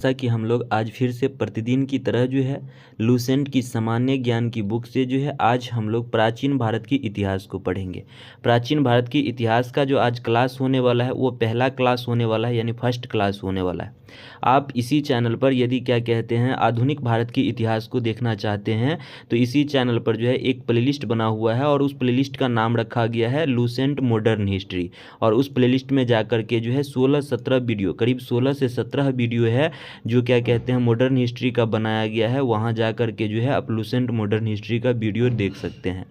जैसा कि हम लोग आज फिर से प्रतिदिन की तरह जो है लूसेंट की सामान्य ज्ञान की बुक से जो है आज हम लोग प्राचीन भारत की इतिहास को पढ़ेंगे। प्राचीन भारत की इतिहास का जो आज क्लास होने वाला है वो पहला क्लास होने वाला है, यानी फर्स्ट क्लास होने वाला है। आप इसी चैनल पर यदि क्या कहते हैं आधुनिक भारत की इतिहास को देखना चाहते हैं तो इसी चैनल पर जो है एक प्लेलिस्ट बना हुआ है और उस प्लेलिस्ट का नाम रखा गया है लूसेंट मॉडर्न हिस्ट्री। और उस प्लेलिस्ट में जाकर के जो है 16-17 वीडियो, करीब 16 से 17 वीडियो है जो क्या कहते हैं मॉडर्न हिस्ट्री का बनाया गया है। वहाँ जा कर के जो है आप लूसेंट मॉडर्न हिस्ट्री का वीडियो देख सकते हैं।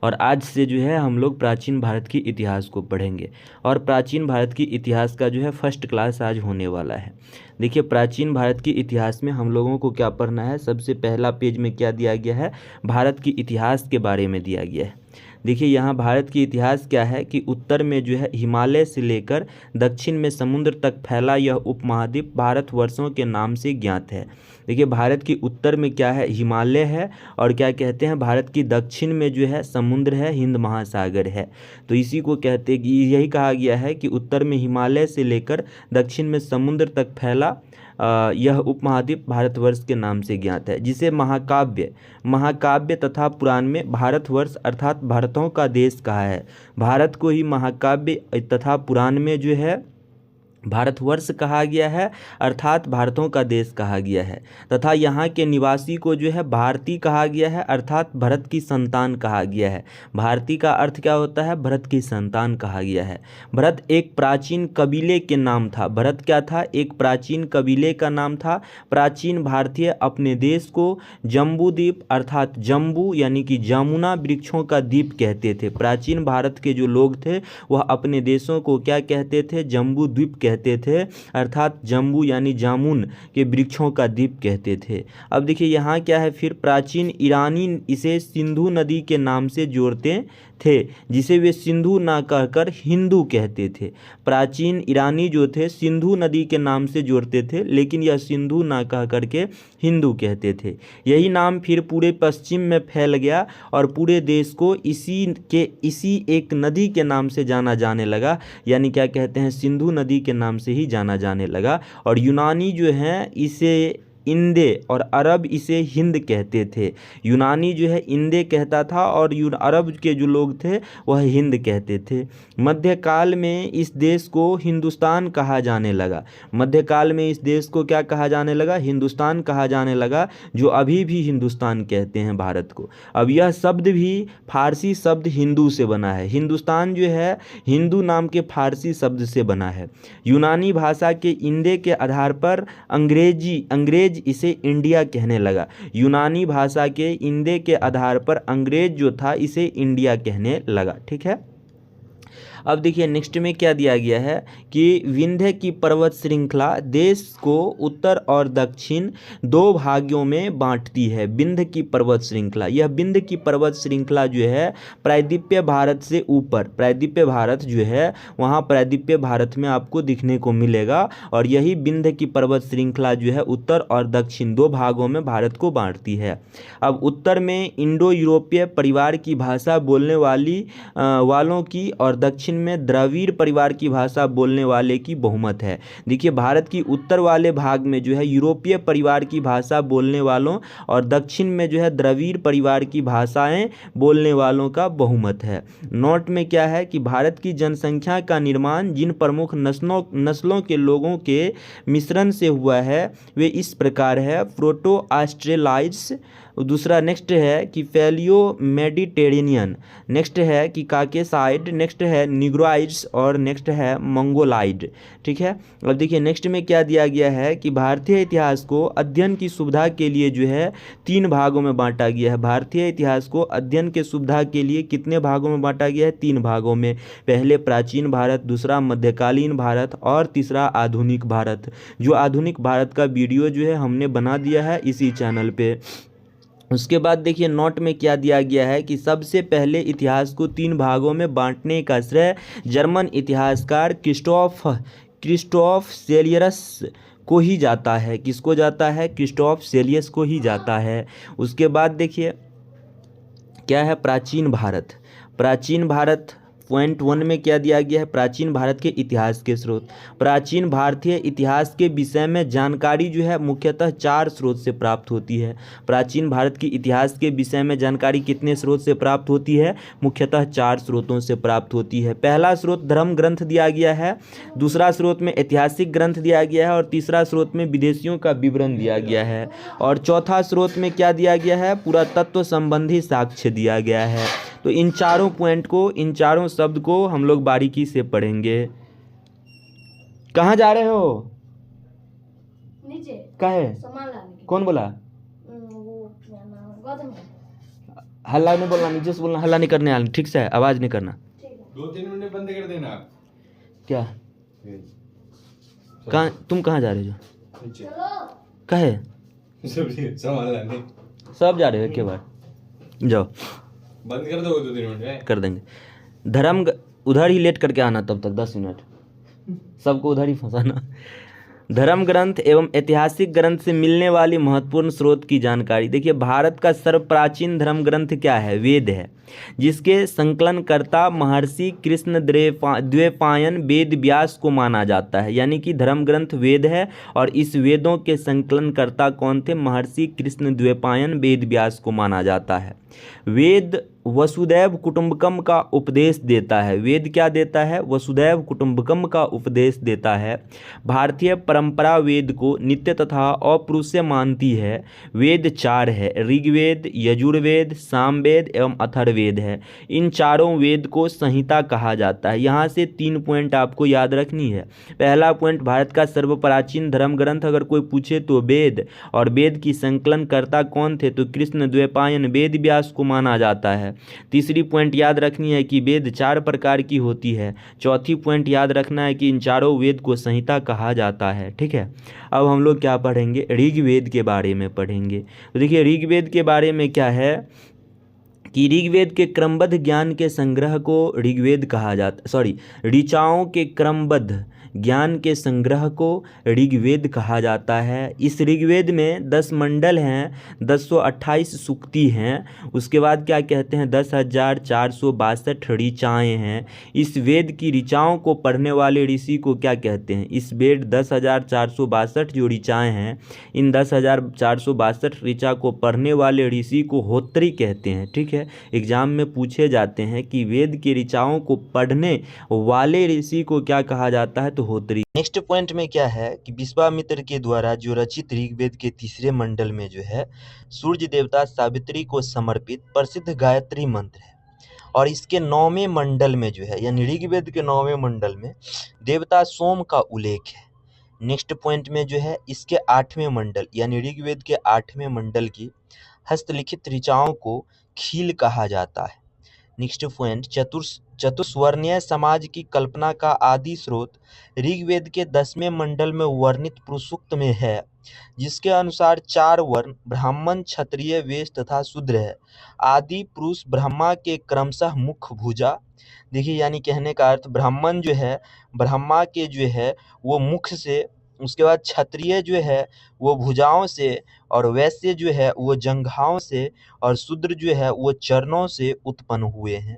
और आज से जो है हम लोग प्राचीन भारत की इतिहास को पढ़ेंगे और प्राचीन भारत की इतिहास का जो है फर्स्ट क्लास आज होने वाला है। देखिए, प्राचीन भारत की इतिहास में हम लोगों को क्या पढ़ना है, सबसे पहला पेज में क्या दिया गया है, भारत की इतिहास के बारे में दिया गया है। देखिए यहाँ भारत की इतिहास क्या है कि उत्तर में जो है हिमालय से लेकर दक्षिण में समुद्र तक फैला यह उपमहाद्वीप भारतवर्षों के नाम से ज्ञात है। देखिए भारत की उत्तर में क्या है, हिमालय है, और क्या कहते हैं भारत की दक्षिण में जो है समुद्र है, हिंद महासागर है। तो इसी को कहते हैं कि यही कहा गया है कि उत्तर में हिमालय से लेकर दक्षिण में समुद्र तक फैला यह उपमहाद्वीप भारतवर्ष के नाम से ज्ञात है, जिसे महाकाव्य तथा पुराण में भारतवर्ष अर्थात भारतों का देश कहा है। भारत को ही महाकाव्य तथा पुराण में जो है भारतवर्ष कहा गया है, अर्थात भारतों का देश कहा गया है। तथा यहाँ के निवासी को जो है भारती कहा गया है, अर्थात भरत की संतान कहा गया है। भारती का अर्थ क्या होता है, भरत की संतान कहा गया है। भरत एक प्राचीन कबीले के नाम था। भरत क्या था, एक प्राचीन कबीले का नाम था। प्राचीन भारतीय अपने देश को जम्बू द्वीप अर्थात जम्बू यानी कि जमुना वृक्षों का द्वीप कहते थे। प्राचीन भारत के जो लोग थे वह अपने देशों को क्या कहते थे, जम्बू द्वीप कहते थे, अर्थात जम्बू यानी जामुन के वृक्षों का द्वीप कहते थे। अब देखिए यहाँ क्या है, फिर प्राचीन ईरानी इसे सिंधु नदी के नाम से जोड़ते थे, जिसे वे सिंधु ना कहकर हिंदू कहते थे। प्राचीन ईरानी जो थे सिंधु नदी के नाम से जोड़ते थे, लेकिन यह सिंधु ना कह करके हिंदू कहते थे। यही नाम फिर पूरे पश्चिम में फैल गया और पूरे देश को इसी एक नदी के नाम से जाना जाने लगा, यानी क्या कहते हैं सिंधु नदी के नाम से ही जाना जाने लगा। और यूनानी जो हैं इसे इंदे और अरब इसे हिंद कहते थे। यूनानी जो है इंदे कहता था और अरब के जो लोग थे वह हिंद कहते थे। मध्यकाल में इस देश को हिंदुस्तान कहा जाने लगा। मध्यकाल में इस देश को क्या कहा जाने लगा, हिंदुस्तान कहा जाने लगा, जो अभी भी हिंदुस्तान कहते हैं भारत को। अब यह शब्द भी फारसी शब्द हिंदू से बना है। हिंदुस्तान जो है हिंदू नाम के फारसी शब्द से बना है। यूनानी भाषा के इंदे के आधार पर अंग्रेज इसे इंडिया कहने लगा। यूनानी भाषा के इंदे के आधार पर अंग्रेज जो था इसे इंडिया कहने लगा। ठीक है, अब देखिए नेक्स्ट में क्या दिया गया है कि विंध्य की पर्वत श्रृंखला देश को उत्तर और दक्षिण दो भागों में बांटती है। विंध्य की पर्वत श्रृंखला, यह विंध्य की पर्वत श्रृंखला जो है प्रायद्वीपीय भारत से ऊपर, प्रायद्वीपीय भारत जो है वहाँ प्रायद्वीपीय भारत में आपको दिखने को मिलेगा। और यही विंध्य की पर्वत श्रृंखला जो है उत्तर और दक्षिण दो भागों में भारत को बांटती है। अब उत्तर में इंडो यूरोपीय परिवार की भाषा बोलने वालों की और दक्षिण में द्रविड़ परिवार की भाषा बोलने वाले की बहुमत है। देखिए भारत की उत्तर वाले भाग में जो है यूरोपीय परिवार की भाषा बोलने वालों और दक्षिण में जो है द्रविड़ परिवार की भाषाएं बोलने वालों का बहुमत है। नोट में क्या है कि भारत की जनसंख्या का निर्माण जिन प्रमुख नस्लों के लोगों के मिश्रण से हुआ है वे इस प्रकार है, प्रोटो ऑस्ट्रेलाइड्स, दूसरा नेक्स्ट है कि फैलियो मेडिटेरेनियन, नेक्स्ट है कि काकेसाइड, नेक्स्ट है निग्रोइड्स और नेक्स्ट है मंगोलाइड। ठीक है, अब देखिए नेक्स्ट में क्या दिया गया है कि भारतीय इतिहास को अध्ययन की सुविधा के लिए जो है 3 भागों में बांटा गया है। भारतीय इतिहास को अध्ययन के सुविधा के लिए कितने भागों में बांटा गया है, 3 भागों में। पहले प्राचीन भारत, दूसरा मध्यकालीन भारत और तीसरा आधुनिक भारत। जो आधुनिक भारत का वीडियो जो है हमने बना दिया है इसी चैनल पे। उसके बाद देखिए नोट में क्या दिया गया है कि सबसे पहले इतिहास को 3 भागों में बांटने का श्रेय जर्मन इतिहासकार क्रिस्टोफ सेलियस को ही जाता है। किसको जाता है, क्रिस्टोफ सेलियस को ही जाता है। उसके बाद देखिए क्या है, प्राचीन भारत पॉइंट 1 में क्या दिया गया है, प्राचीन भारत के इतिहास के स्रोत। प्राचीन भारतीय इतिहास के विषय में जानकारी जो है मुख्यतः 4 स्रोत से प्राप्त होती है। प्राचीन भारत की इतिहास के विषय में जानकारी कितने स्रोत से प्राप्त होती है, मुख्यतः 4 स्रोतों से प्राप्त होती है। पहला स्रोत धर्म ग्रंथ दिया गया है, दूसरा स्रोत में ऐतिहासिक ग्रंथ दिया गया है और तीसरा स्रोत में विदेशियों का विवरण दिया गया है और चौथा स्रोत में क्या दिया गया है, पुरातत्व संबंधी साक्ष्य दिया गया है। तो इन चारों पॉइंट को, इन चारों शब्द को हम लोग बारीकी से पढ़ेंगे। कहाँ जा रहे हो? नीचे। काहे? सामान लाने। कौन बोला? वो क्या नाम, गौतम। हल्ला नहीं बोलना, नीचे से बोलना, हल्ला नहीं करने आना, ठीक से है, आवाज नहीं करना। 2-3 मिनट बंद कर देना। क्या? कहाँ, तुम कहाँ जा रहे हो? चलो। काहे? सामान लाने। सब जा रहे हो एक बार? जाओ, बंद कर दो 2-3 मिनट में। कर देंगे। उधर ही लेट करके आना, तब तक 10 मिनट सबको उधर ही फंसाना। धर्म ग्रंथ एवं ऐतिहासिक ग्रंथ से मिलने वाली महत्वपूर्ण स्रोत की जानकारी। देखिए, भारत का सर्वप्राचीन धर्म ग्रंथ क्या है? वेद है, जिसके संकलनकर्ता महर्षि कृष्ण द्वैपायन वेद व्यास को माना जाता है। यानी कि धर्म ग्रंथ वेद है और इस वेदों के संकलनकर्ता कौन थे? महर्षि कृष्ण द्वैपायन वेद व्यास को माना जाता है। वेद वसुदैव कुटुंबकम का उपदेश देता है। वेद क्या देता है? वसुदैव कुटुंबकम का उपदेश देता है। भारतीय परंपरा वेद को नित्य तथा अपुरुषीय मानती है। वेद 4 है, ऋग्वेद, यजुर्वेद, सामवेद एवं अथर्ववेद है। इन चारों वेद को संहिता कहा जाता है। यहाँ से 3 पॉइंट आपको याद रखनी है। पहला पॉइंट, भारत का सर्वप्राचीन धर्म ग्रंथ अगर कोई पूछे तो वेद, और वेद की संकलनकर्ता कौन थे? तो कृष्ण द्वैपायन वेद व्यास को माना जाता है। तीसरी पॉइंट याद रखनी है कि वेद 4 प्रकार की होती है। चौथी पॉइंट याद रखना है कि इन चारों वेद को संहिता कहा जाता है। ठीक है, अब हम लोग क्या पढ़ेंगे? ऋग्वेद के बारे में पढ़ेंगे। तो देखिए, ऋग्वेद के बारे में क्या है कि ऋग्वेद के क्रमबद्ध ज्ञान के संग्रह को ऋग्वेद कहा जाता, ऋचाओं के क्रमबद्ध ज्ञान के संग्रह को ऋग्वेद कहा जाता है। इस ऋग्वेद में 10 मंडल हैं, 1028 सूक्ति हैं, उसके बाद क्या कहते हैं, 10,462 ऋचाएँ हैं। इस वेद की ऋचाओं को पढ़ने वाले ऋषि को क्या कहते हैं? इस वेद 10,462 जो ऋचाएँ हैं, इन 10,462 ऋचा को पढ़ने वाले ऋषि को होत्री कहते हैं। ठीक है, एग्जाम में पूछे जाते हैं कि वेद की ऋचाओं को पढ़ने वाले ऋषि को क्या कहा जाता है? तो होत्री। नेक्स्ट पॉइंट में क्या है कि विश्वामित्र के द्वारा जो रचित ऋग्वेद के 3रे मंडल में जो है सूर्य देवता सावित्री को समर्पित प्रसिद्ध गायत्री मंत्र है। और इसके 9वें मंडल में जो है, यानी ऋग्वेद के 9वें मंडल में देवता सोम का उल्लेख है। नेक्स्ट पॉइंट में जो है इसके 8वें मंडल, यानी ऋग्वेद के 8वें मंडल की हस्तलिखित ऋचाओं को खील कहा जाता है। नेक्स्ट पॉइंट, चतुस्वर्णीय समाज की कल्पना का आदि स्रोत ऋग्वेद के 10वें मंडल में वर्णित पुरुषसूक्त में है, जिसके अनुसार 4 वर्ण ब्राह्मण, क्षत्रिय, वैश्य तथा शूद्र है। आदि पुरुष ब्रह्मा के क्रमशः मुख भुजा, देखिए यानी कहने का अर्थ, ब्राह्मण जो है ब्रह्मा के जो है वो मुख से, उसके बाद क्षत्रिय जो है वो भुजाओं से, और वैश्य जो है वो जंघाओं से, और शूद्र जो है वो चरणों से उत्पन्न हुए हैं।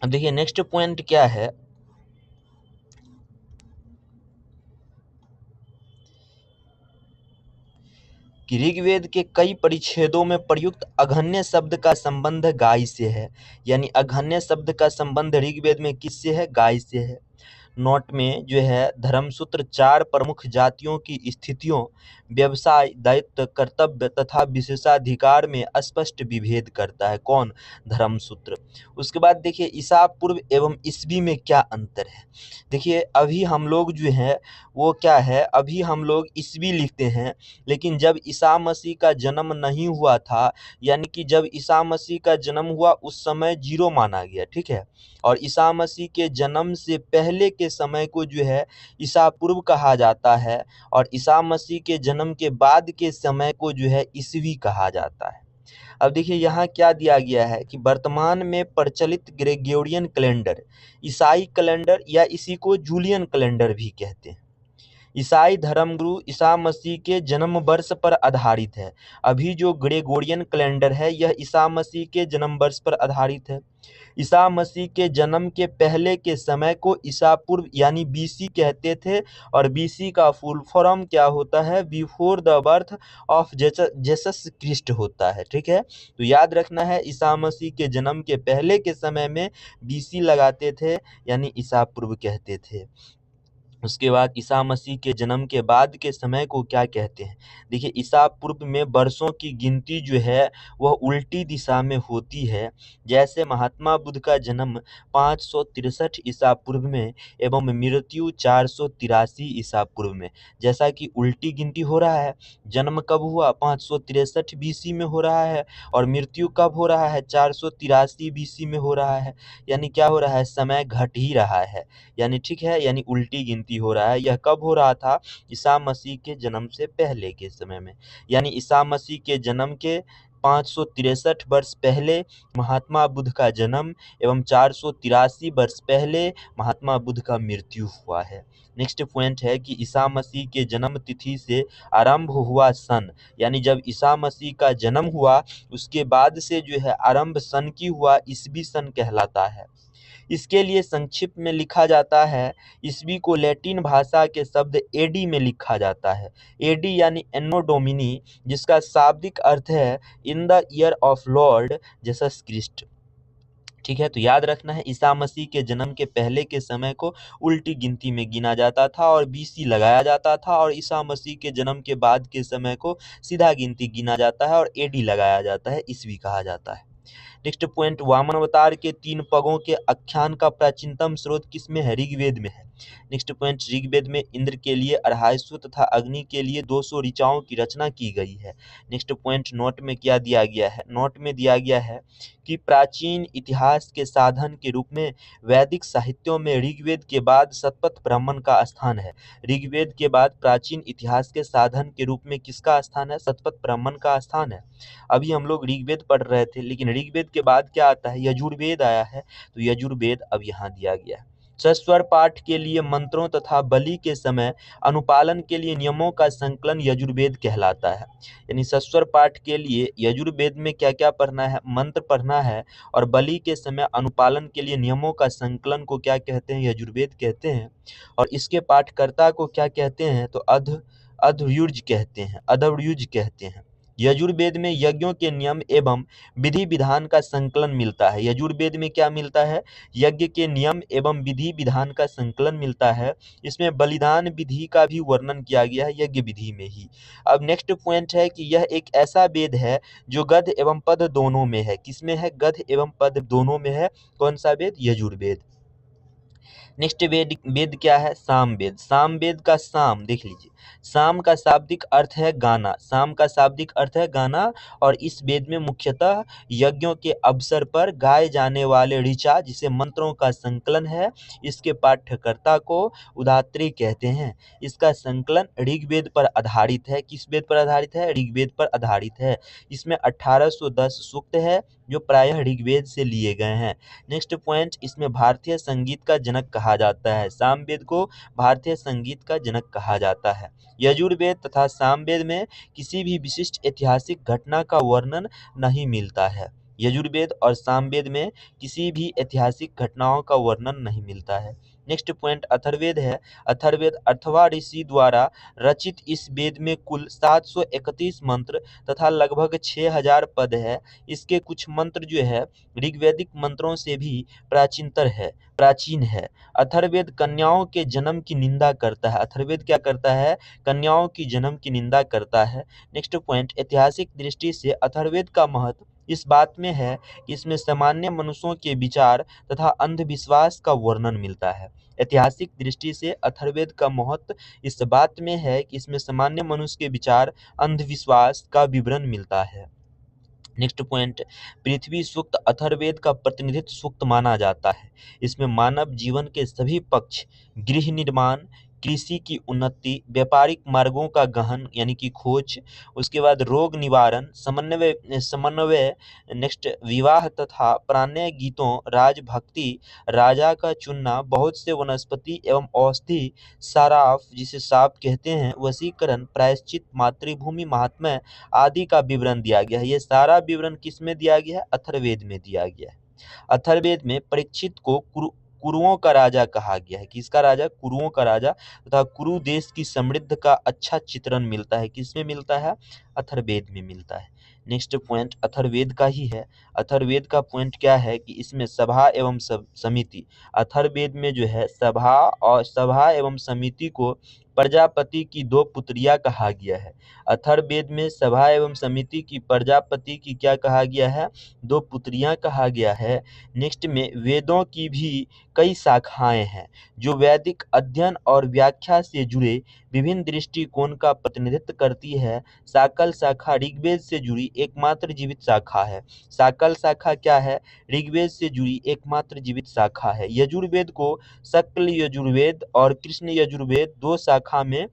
अब देखिए नेक्स्ट पॉइंट क्या है कि ऋग्वेद के कई परिच्छेदों में प्रयुक्त अघन्य शब्द का संबंध गाय से है। यानी अघन्य शब्द का संबंध ऋग्वेद में किससे है? गाय से है। नोट में जो है धर्मसूत्र 4 प्रमुख जातियों की स्थितियों, व्यवसाय, दायित्व, कर्तव्य तथा विशेषाधिकार में स्पष्ट विभेद करता है। कौन? धर्मसूत्र। उसके बाद देखिए ईसा पूर्व एवं ईस्वी में क्या अंतर है। देखिए अभी हम लोग जो है वो क्या है, अभी हम लोग ईस्वी लिखते हैं, लेकिन जब ईसा मसीह का जन्म नहीं हुआ था, यानी कि जब ईसा मसीह का जन्म हुआ उस समय 0 माना गया। ठीक है, और ईसा मसीह के जन्म से पहले के समय को जो है ईसा पूर्व कहा जाता है, और ईसा मसीह के जन्म के बाद के समय को जो है ईस्वी कहा जाता है। अब देखिए यहाँ क्या दिया गया है कि वर्तमान में प्रचलित ग्रेगोरियन कैलेंडर, ईसाई कैलेंडर या इसी को जूलियन कैलेंडर भी कहते हैं, ईसाई धर्मगुरु ईसा मसीह के जन्म वर्ष पर आधारित है। अभी जो ग्रेगोरियन कैलेंडर है यह ईसा मसीह के जन्म वर्ष पर आधारित है। ईसा मसीह के जन्म के पहले के समय को ईसा पूर्व यानी बीसी कहते थे और बीसी का फुल फॉर्म क्या होता है, before the birth of Jesus Christ होता है। ठीक है, तो याद रखना है ईसा मसीह के जन्म के पहले के समय में बीसी लगाते थे यानी ईसा पूर्व कहते थे। उसके बाद ईसा मसीह के जन्म के बाद के समय को क्या कहते हैं। देखिए ईसा पूर्व में वर्षों की गिनती जो है वह उल्टी दिशा में होती है। जैसे महात्मा बुद्ध का जन्म 563 ईसा पूर्व में एवं मृत्यु 483 ईसा पूर्व में, जैसा कि उल्टी गिनती हो रहा है। जन्म कब हुआ, 563 बीसी में हो रहा है और मृत्यु कब हो रहा है, 483 बीसी में हो रहा है। यानी क्या हो रहा है, समय घट ही रहा है, यानी ठीक है, यानी उल्टी गिनती हो रहा है। यह कब हो रहा था, ईसा मसीह के जन्म से पहले के समय में। यानी ईसा मसीह के जन्म के 563 वर्ष पहले महात्मा बुद्ध का जन्म एवं 483 वर्ष पहले महात्मा बुद्ध का मृत्यु हुआ है। नेक्स्ट पॉइंट है कि ईसा मसीह के जन्म तिथि से आरंभ हुआ सन, यानी जब ईसा मसीह का जन्म हुआ उसके बाद से जो है आरंभ सन की हुआ, ईसवी सन कहलाता है। इसके लिए संक्षिप्त में लिखा जाता है, ईस्वी को लैटिन भाषा के शब्द एडी में लिखा जाता है। एडी यानी एनो डोमिनी, जिसका शाब्दिक अर्थ है in the year of Lord Jesus Christ. ठीक है, तो याद रखना है ईसा मसीह के जन्म के पहले के समय को उल्टी गिनती में गिना जाता था और बीसी लगाया जाता था, और ईसा मसीह के जन्म के बाद के समय को सीधा गिनती गिना जाता है और एडी लगाया जाता है, ईस्वी कहा जाता है। नेक्स्ट पॉइंट, वामन अवतार के 3 पगों के आख्यान का प्राचीनतम स्रोत किसमें है, ऋग्वेद में है। नेक्स्ट पॉइंट, ऋग्वेद में इंद्र के लिए 250 तथा अग्नि के लिए 200 ऋचाओं की रचना की गई है। नेक्स्ट पॉइंट, नोट में क्या दिया गया है, नोट में दिया गया है कि प्राचीन इतिहास के साधन के रूप में वैदिक साहित्यों में ऋग्वेद के बाद शतपथ ब्राह्मण का स्थान है। ऋग्वेद के बाद प्राचीन इतिहास के साधन के रूप में किसका स्थान है, शतपथ ब्राह्मण का स्थान है। अभी हम लोग ऋग्वेद पढ़ रहे थे, लेकिन ऋग्वेद के बाद क्या आता है, यजुर्वेद आया है, तो यजुर्वेद अब यहाँ दिया गया है। सस्वर पाठ के लिए मंत्रों तथा बलि के समय अनुपालन के लिए नियमों का संकलन यजुर्वेद कहलाता है। यानी सस्वर पाठ के लिए यजुर्वेद में क्या क्या पढ़ना है, मंत्र पढ़ना है, और बलि के समय अनुपालन के लिए नियमों का संकलन को क्या कहते हैं, यजुर्वेद कहते हैं। और इसके पाठकर्ता को क्या कहते हैं, तो अध्वर्युज कहते हैं, अध्वर्युज कहते हैं। यजुर्वेद में यज्ञों के नियम एवं विधि विधान का संकलन मिलता है। यजुर्वेद में क्या मिलता है, यज्ञ के नियम एवं विधि विधान का संकलन मिलता है। इसमें बलिदान विधि का भी वर्णन किया गया है यज्ञ विधि में ही। अब नेक्स्ट पॉइंट है कि यह एक ऐसा वेद है जो गद्य एवं पद दोनों में है। किसमें है, गद्य एवं पद दोनों में है। कौन सा वेद, यजुर्वेद। नेक्स्ट वेद क्या है, साम वेद। साम वेद का साम देख लीजिए, साम का शाब्दिक अर्थ है गाना, साम का शाब्दिक अर्थ है गाना, और इस वेद में मुख्यतः यज्ञों के अवसर पर गाए जाने वाले ऋचा, जिसे मंत्रों का संकलन है, इसके पाठ्यकर्ता को उदात्री कहते हैं। इसका संकलन ऋग्वेद पर आधारित है। किस वेद पर आधारित है, ऋग्वेद पर आधारित है। इसमें 1810 सूक्त है जो प्रायः ऋग्वेद से लिए गए हैं। नेक्स्ट पॉइंट, इसमें भारतीय संगीत का जनक कहा जाता है। सामवेद को भारतीय संगीत का जनक कहा जाता है। यजुर्वेद तथा सामवेद में किसी भी विशिष्ट ऐतिहासिक घटना का वर्णन नहीं मिलता है। यजुर्वेद और सामवेद में किसी भी ऐतिहासिक घटनाओं का वर्णन नहीं मिलता है। नेक्स्ट पॉइंट, अथर्ववेद है। अथर्ववेद अथवा ऋषि द्वारा रचित इस वेद में कुल 731 मंत्र तथा लगभग 6000 पद है। इसके कुछ मंत्र जो है ऋग्वैदिक मंत्रों से भी प्राचीन है। अथर्ववेद कन्याओं के जन्म की निंदा करता है। अथर्ववेद क्या करता है, कन्याओं की जन्म की निंदा करता है। नेक्स्ट पॉइंट, ऐतिहासिक दृष्टि से अथर्ववेद का महत्व इस बात में है कि इसमें सामान्य मनुष्यों के विचार तथा अंधविश्वास का वर्णन मिलता है। ऐतिहासिक दृष्टि से अथर्ववेद का महत्व इस बात में है कि इसमें सामान्य मनुष्य के विचार, अंधविश्वास का विवरण मिलता है। नेक्स्ट पॉइंट, पृथ्वी सूक्त अथर्ववेद का प्रतिनिधित्व सूक्त माना जाता है। इसमें मानव जीवन के सभी पक्ष, गृह निर्माण, कृषि की उन्नति, व्यापारिक मार्गों का गहन यानी कि खोज, उसके बाद रोग निवारण, समन्वय, नेक्स्ट विवाह तथा प्राण्य गीतों, राजभक्ति, राजा का चुनना, बहुत से वनस्पति एवं औषधि, सराफ जिसे साप कहते हैं, वशीकरण, प्रायश्चित, मातृभूमि महात्म्य आदि का विवरण दिया गया है। ये सारा विवरण किस में दिया गया है? अथर्ववेद में दिया गया है। अथर्ववेद में परीक्षित को कुरुओं का राजा कहा गया है। किसका राजा? कुरुओं का राजा। तथा कुरु देश की समृद्ध का अच्छा चित्रण मिलता है। किसमें मिलता है? अथर्ववेद में मिलता है। नेक्स्ट पॉइंट अथर्ववेद का ही है। अथर्ववेद का पॉइंट क्या है कि इसमें सभा एवं समिति, अथर्ववेद में जो है सभा एवं समिति को प्रजापति की दो पुत्रियां कहा गया है। अथर्ववेद में सभा एवं समिति की प्रजापति की क्या कहा गया है? दो पुत्रियां कहा गया है। नेक्स्ट में वेदों की भी कई शाखाएं हैं जो वैदिक अध्ययन और व्याख्या से जुड़े विभिन्न दृष्टिकोण का प्रतिनिधित्व करती है। शाकल शाखा ऋग्वेद से जुड़ी एकमात्र जीवित शाखा है। शाकल शाखा क्या है? ऋग्वेद से जुड़ी एकमात्र जीवित शाखा है। यजुर्वेद को शक्ल यजुर्वेद और कृष्ण यजुर्वेद दो शाखा में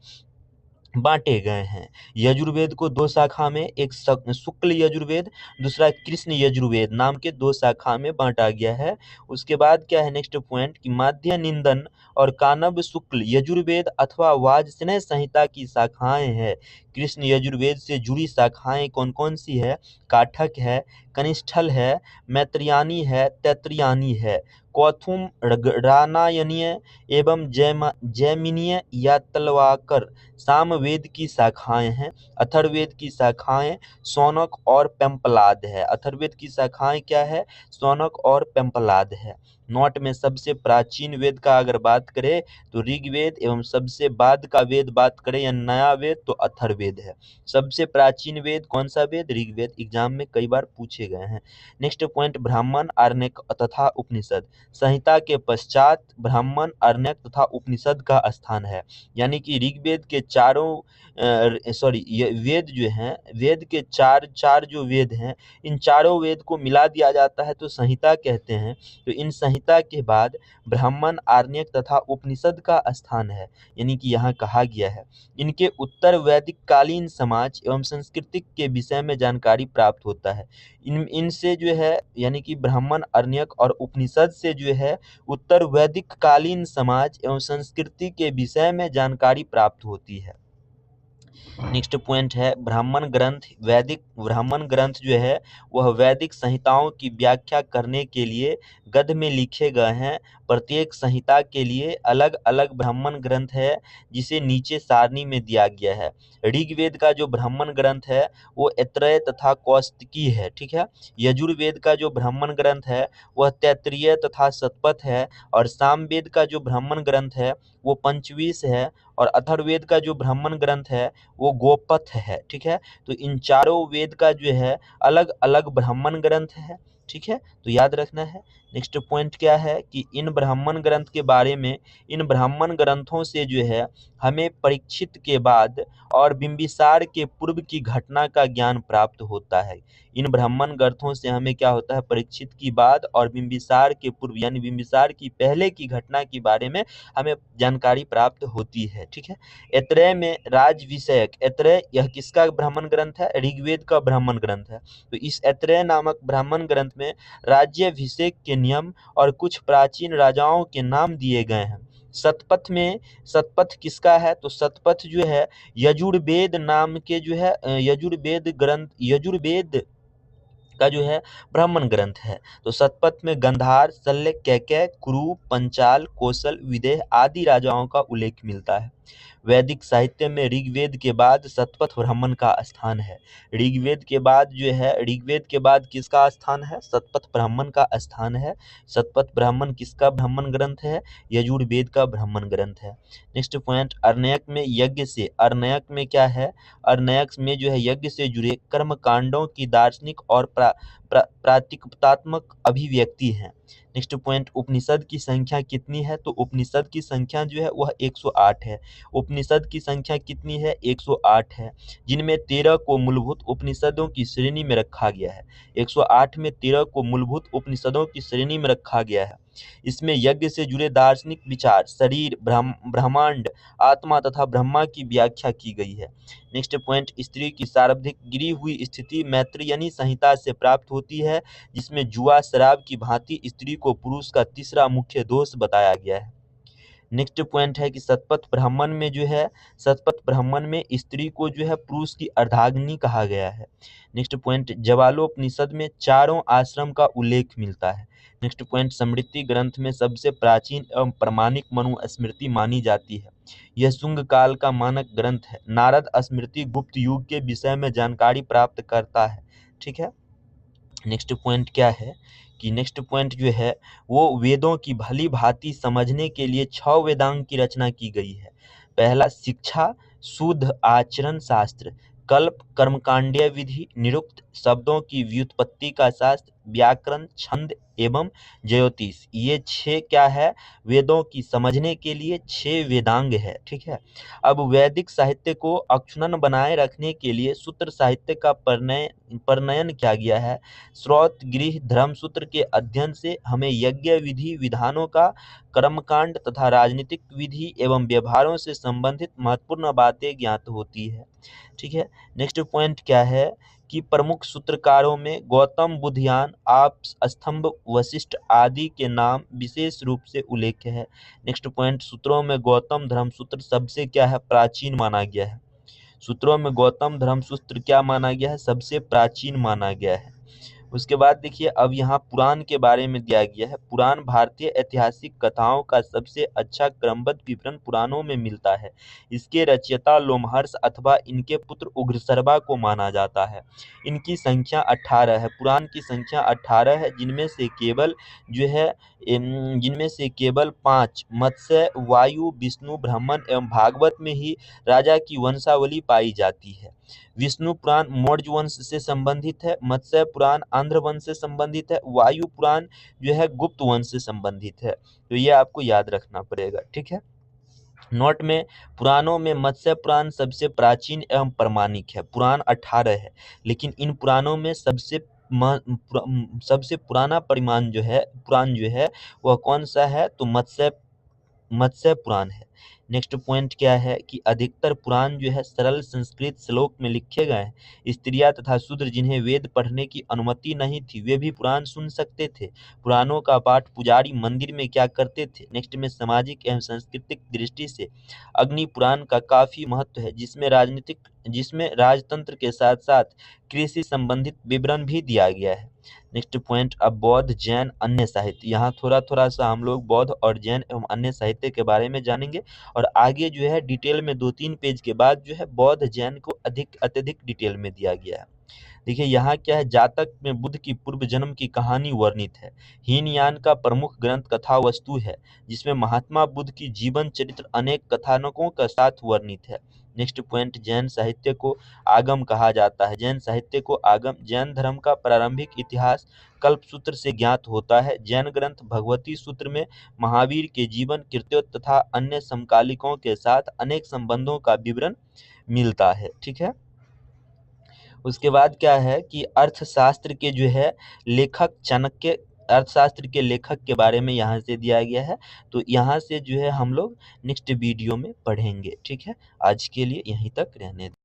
बांटे गए हैं। यजुर्वेद को दो शाखा में, एक शुक्ल यजुर्वेद, दूसरा कृष्ण यजुर्वेद नाम के दो शाखा में बांटा गया है। उसके बाद क्या है नेक्स्ट पॉइंट कि माध्य निंदन और कानब शुक्ल यजुर्वेद अथवा वाजस्नेय संहिता की शाखाएं हैं। कृष्ण यजुर्वेद से जुड़ी शाखाएं कौन कौन सी है? काठक है, कनिष्ठल है, मैत्रियानी है, तैत्रियानी है, कौथुम, रानायनीय एवं जैमिनीय या तलवाकर सामवेद की शाखाएं हैं। अथर्ववेद की शाखाएं शौनक और पेम्पलाद है। अथर्ववेद की शाखाएं क्या है? शौनक और पेम्पलाद है। नोट में सबसे प्राचीन वेद का अगर बात करें तो ऋग्वेद एवं सबसे बाद का वेद बात करें या नया वेद तो अथर्ववेद है। सबसे प्राचीन वेद कौन सा वेद? ऋग्वेद। एग्जाम में कई बार पूछे गए हैं। नेक्स्ट पॉइंट ब्राह्मण, आरण्यक तथा उपनिषद। संहिता के पश्चात ब्राह्मण, आरण्यक तथा उपनिषद का स्थान है। यानी कि ऋग्वेद के चारों वेद जो हैं, वेद के चार जो वेद हैं, इन चारों वेद को मिला दिया जाता है तो संहिता कहते हैं। तो इन संहिता के बाद ब्राह्मण, आरण्यक तथा उपनिषद का स्थान है। यानी कि यहाँ कहा गया है इनके उत्तर वैदिक कालीन समाज एवं संस्कृति के विषय में जानकारी प्राप्त होता है। इनसे जो है यानी कि ब्राह्मण, आरण्यक और उपनिषद से जो है उत्तर वैदिक कालीन समाज एवं संस्कृति के विषय में जानकारी प्राप्त होती है। नेक्स्ट पॉइंट है ब्राह्मण ग्रंथ। वैदिक ब्राह्मण ग्रंथ जो है वह वैदिक संहिताओं की व्याख्या करने के लिए गद्य में लिखे गए हैं। प्रत्येक संहिता के लिए अलग अलग ब्राह्मण ग्रंथ है जिसे नीचे सारणी में दिया गया है। ऋग्वेद का जो ब्राह्मण ग्रंथ है वो ऐत्रेय तथा कौशिकी है, ठीक है। यजुर्वेद का जो ब्राह्मण ग्रंथ है वह तैत्तिरीय तथा शतपथ है। और सामवेद का जो ब्राह्मण ग्रंथ है वो पंचवीस है। और अथर्ववेद का जो ब्राह्मण ग्रंथ है वो गोपथ है, ठीक है। तो इन चारों वेद का जो है अलग अलग ब्राह्मण ग्रंथ है, ठीक है, तो याद रखना है। नेक्स्ट पॉइंट क्या है कि इन ब्राह्मण ग्रंथ के बारे में, इन ब्राह्मण ग्रंथों से जो है हमें परीक्षित के बाद और बिंबिसार के पूर्व की घटना का ज्ञान प्राप्त होता है। इन ब्राह्मण ग्रंथों से हमें क्या होता है? परीक्षित की बाद और बिंबिसार के पूर्व यानी बिंबिसार की पहले की घटना के बारे में हमें जानकारी प्राप्त होती है, ठीक है। ऐत्रेय में राज विषयक, ऐत्रेय यह किसका ब्राह्मण ग्रंथ है? ऋग्वेद का ब्राह्मण ग्रंथ है। तो इस ऐत्रेय नामक ब्राह्मण ग्रंथ में राज्याभिषेक के नियम और कुछ प्राचीन राजाओं के नाम दिए गए हैं। शतपथ में, शतपथ किसका है? तो शतपथ जो है यजुर्वेद नाम के जो है यजुर्वेद ग्रंथ, यजुर्वेद का जो है ब्राह्मण ग्रंथ है। तो शतपथ में गंधार, शल्य, कैकेय, कुरु, पंचाल, कौशल, विदेह आदि राजाओं का उल्लेख मिलता है। वैदिक साहित्य में ऋग्वेद के बाद शतपथ ब्राह्मण का स्थान है। ऋग्वेद के बाद जो है, ऋग्वेद के बाद किसका स्थान है? शतपथ ब्राह्मण का स्थान है। शतपथ ब्राह्मण किसका ब्राह्मण ग्रंथ है? यजुर्वेद का ब्राह्मण ग्रंथ है। नेक्स्ट पॉइंट अरण्यक में यज्ञ से, अरण्यक में क्या है? अरण्यक में जो है यज्ञ से जुड़े कर्म कांडों की दार्शनिक और प्रतीकात्मक अभिव्यक्ति है। नेक्स्ट पॉइंट उपनिषद की संख्या कितनी है? तो उपनिषद की संख्या जो है वह 108 है। उपनिषद की संख्या कितनी है? 108 है, जिनमें 13 को मूलभूत उपनिषदों की श्रेणी में रखा गया है। 108 में 13 को मूलभूत उपनिषदों की श्रेणी में रखा गया है। इसमें यज्ञ से जुड़े दार्शनिक विचार, शरीर, ब्रह्मांड, आत्मा तथा ब्रह्मा की व्याख्या की गई है। नेक्स्ट पॉइंट, स्त्री की शारीरिक गिरी हुई स्थिति मैत्रेयनी संहिता से प्राप्त होती है, जिसमें जुआ शराब की भांति स्त्री को पुरुष का तीसरा मुख्य दोष बताया गया है। नेक्स्ट पॉइंट है कि शतपथ ब्राह्मण में जो है, शतपथ ब्राह्मण में स्त्री को जो है पुरुष की अर्धांगिनी कहा गया है। नेक्स्ट पॉइंट, जवालोपनिषद में चारों आश्रम का उल्लेख मिलता है। नेक्स्ट पॉइंट, स्मृति ग्रंथ में सबसे प्राचीन एवं प्रमाणिक मनुस्मृति मानी जाती है। यह शुंग काल का मानक ग्रंथ है। नारद स्मृति गुप्त युग के विषय में जानकारी प्राप्त करता है। ठीक है। नेक्स्ट पॉइंट क्या है कि नेक्स्ट पॉइंट जो है वो वेदों की भली भांति समझने के लिए 6 वेदांग की रचना की गई है। पहला, शिक्षा, शुद्ध आचरण शास्त्र, कल्प, कर्मकांडीय विधि, निरुक्त, शब्दों की व्युत्पत्ति का शास्त्र, व्याकरण, छंद एवं ज्योतिष। ये 6 क्या है, वेदों की समझने के लिए 6 वेदांग है। ठीक है। अब वैदिक साहित्य को अक्षुण्ण बनाए रखने के लिए सूत्र साहित्य का परिणयन किया गया है। श्रौत गृह धर्मसूत्र के अध्ययन से हमें यज्ञ विधि विधानों का, कर्मकांड तथा राजनीतिक विधि एवं व्यवहारों से संबंधित महत्वपूर्ण बातें ज्ञात होती है। ठीक है। नेक्स्ट पॉइंट क्या है कि प्रमुख सूत्रकारों में गौतम, बुद्धयान, आप, स्तंभ, वशिष्ठ आदि के नाम विशेष रूप से उल्लेख है। नेक्स्ट पॉइंट, सूत्रों में गौतम धर्मसूत्र सबसे क्या है, प्राचीन माना गया है। सूत्रों में गौतम धर्मसूत्र क्या माना गया है, सबसे प्राचीन माना गया है। उसके बाद देखिए, अब यहाँ पुराण के बारे में दिया गया है। पुराण भारतीय ऐतिहासिक कथाओं का सबसे अच्छा क्रमबद्ध विवरण पुराणों में मिलता है। इसके रचयिता लोमहर्ष अथवा इनके पुत्र उग्रशर्वा को माना जाता है। इनकी संख्या 18 है। पुराण की संख्या 18 है, जिनमें से केवल 5 मत्स्य, वायु, विष्णु, ब्राह्मण एवं भागवत में ही राजा की वंशावली पाई जाती है। विष्णु पुराण मौर्य वंश से संबंधित है, मत्स्य पुराण आंध्र वंश से संबंधित है, वायु पुराण जो है गुप्त वंश से संबंधित है। तो ये आपको याद रखना पड़ेगा। ठीक है। नोट में, पुराणों में मत्स्य पुराण सबसे प्राचीन एवं प्रमाणिक है। पुराण 18 है, लेकिन इन पुराणों में सबसे पुराना पुराण जो है वह कौन सा है, तो मत्स्य पुराण है। नेक्स्ट पॉइंट क्या है कि अधिकतर पुराण जो है सरल संस्कृत श्लोक में लिखे गए हैं। स्त्रियां तथा शूद्र जिन्हें वेद पढ़ने की अनुमति नहीं थी, वे भी पुराण सुन सकते थे। पुराणों का पाठ पुजारी मंदिर में क्या करते थे। नेक्स्ट में, सामाजिक एवं सांस्कृतिक दृष्टि से अग्नि पुराण का काफी महत्व है, जिसमें राजतंत्र के साथ साथ कृषि संबंधित विवरण भी दिया गया है। नेक्स्ट पॉइंट, अब बौद्ध, जैन, अन्य साहित्य। यहाँ थोड़ा सा हम लोग बौद्ध और जैन एवं अन्य साहित्य के बारे में जानेंगे, और आगे जो है डिटेल में 2-3 पेज के बाद जो है बौद्ध जैन को अत्यधिक डिटेल में दिया गया है। देखिए यहाँ क्या है, जातक में बुद्ध की पूर्व जन्म की कहानी वर्णित है। हीनयान का प्रमुख ग्रंथ कथा वस्तु है, जिसमें महात्मा बुद्ध की जीवन चरित्र अनेक कथानकों के साथ वर्णित है। नेक्स्ट पॉइंट, जैन साहित्य को आगम कहा जाता है। जैन साहित्य को आगम, जैन धर्म का प्रारंभिक इतिहास कल्पसूत्र से ज्ञात होता है। जैन ग्रंथ भगवती सूत्र में महावीर के जीवन, कृत्यों तथा अन्य समकालिकों के साथ अनेक संबंधों का विवरण मिलता है। ठीक है। उसके बाद क्या है कि अर्थशास्त्र के जो है लेखक चाणक्य, अर्थशास्त्र के लेखक के बारे में यहाँ से दिया गया है। तो यहाँ से जो है हम लोग नेक्स्ट वीडियो में पढ़ेंगे। ठीक है। आज के लिए यहीं तक रहने दें।